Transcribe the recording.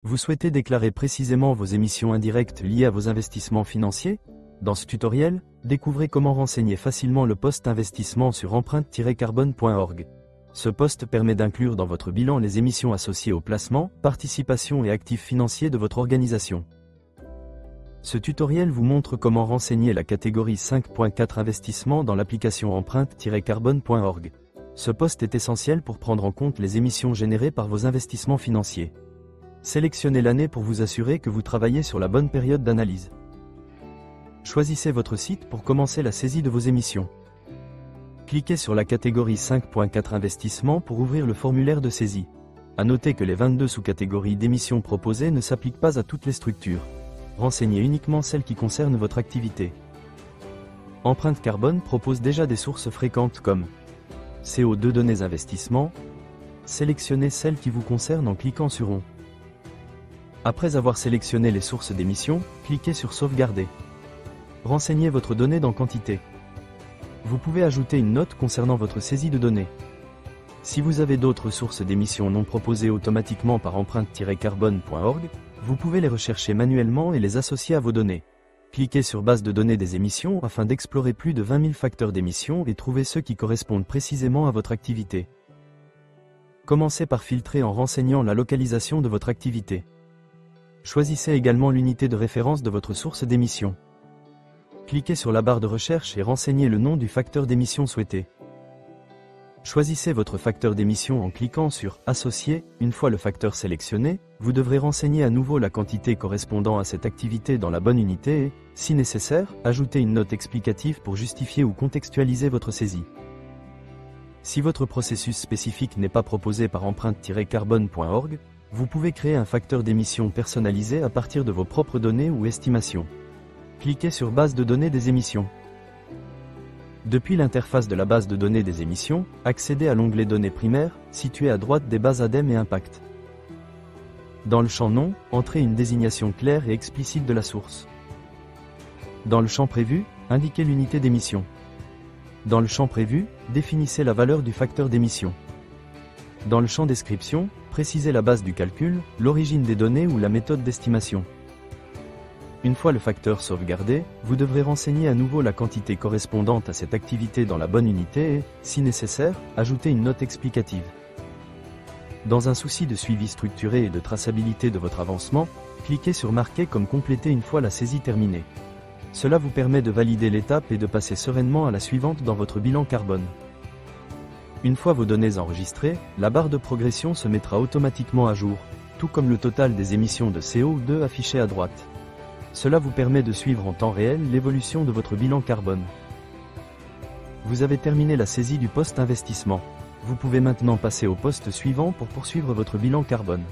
Vous souhaitez déclarer précisément vos émissions indirectes liées à vos investissements financiers? Dans ce tutoriel, découvrez comment renseigner facilement le poste investissement sur empreinte-carbone.org. Ce poste permet d'inclure dans votre bilan les émissions associées aux placements, participations et actifs financiers de votre organisation. Ce tutoriel vous montre comment renseigner la catégorie 5.4 investissement dans l'application empreinte-carbone.org. Ce poste est essentiel pour prendre en compte les émissions générées par vos investissements financiers. Sélectionnez l'année pour vous assurer que vous travaillez sur la bonne période d'analyse. Choisissez votre site pour commencer la saisie de vos émissions. Cliquez sur la catégorie 5.4 investissement pour ouvrir le formulaire de saisie. À noter que les 22 sous-catégories d'émissions proposées ne s'appliquent pas à toutes les structures. Renseignez uniquement celles qui concernent votre activité. Empreinte Carbone propose déjà des sources fréquentes comme CO2 données investissement. Sélectionnez celles qui vous concernent en cliquant sur On. Après avoir sélectionné les sources d'émissions, cliquez sur Sauvegarder. Renseignez votre donnée dans Quantité. Vous pouvez ajouter une note concernant votre saisie de données. Si vous avez d'autres sources d'émissions non proposées automatiquement par empreinte-carbone.org, vous pouvez les rechercher manuellement et les associer à vos données. Cliquez sur Base de données des émissions afin d'explorer plus de 20 000 facteurs d'émissions et trouver ceux qui correspondent précisément à votre activité. Commencez par filtrer en renseignant la localisation de votre activité. Choisissez également l'unité de référence de votre source d'émission. Cliquez sur la barre de recherche et renseignez le nom du facteur d'émission souhaité. Choisissez votre facteur d'émission en cliquant sur Associer. Une fois le facteur sélectionné, vous devrez renseigner à nouveau la quantité correspondant à cette activité dans la bonne unité et, si nécessaire, ajouter une note explicative pour justifier ou contextualiser votre saisie. Si votre processus spécifique n'est pas proposé par empreinte-carbone.org, vous pouvez créer un facteur d'émission personnalisé à partir de vos propres données ou estimations. Cliquez sur Base de données des émissions. Depuis l'interface de la base de données des émissions, accédez à l'onglet Données primaires, situé à droite des bases ADEME et Impact. Dans le champ Nom, entrez une désignation claire et explicite de la source. Dans le champ Prévu, indiquez l'unité d'émission. Dans le champ Prévu, définissez la valeur du facteur d'émission. Dans le champ Description, précisez la base du calcul, l'origine des données ou la méthode d'estimation. Une fois le facteur sauvegardé, vous devrez renseigner à nouveau la quantité correspondante à cette activité dans la bonne unité et, si nécessaire, ajouter une note explicative. Dans un souci de suivi structuré et de traçabilité de votre avancement, cliquez sur Marquer comme complété une fois la saisie terminée. Cela vous permet de valider l'étape et de passer sereinement à la suivante dans votre bilan carbone. Une fois vos données enregistrées, la barre de progression se mettra automatiquement à jour, tout comme le total des émissions de CO2 affiché à droite. Cela vous permet de suivre en temps réel l'évolution de votre bilan carbone. Vous avez terminé la saisie du poste investissement. Vous pouvez maintenant passer au poste suivant pour poursuivre votre bilan carbone.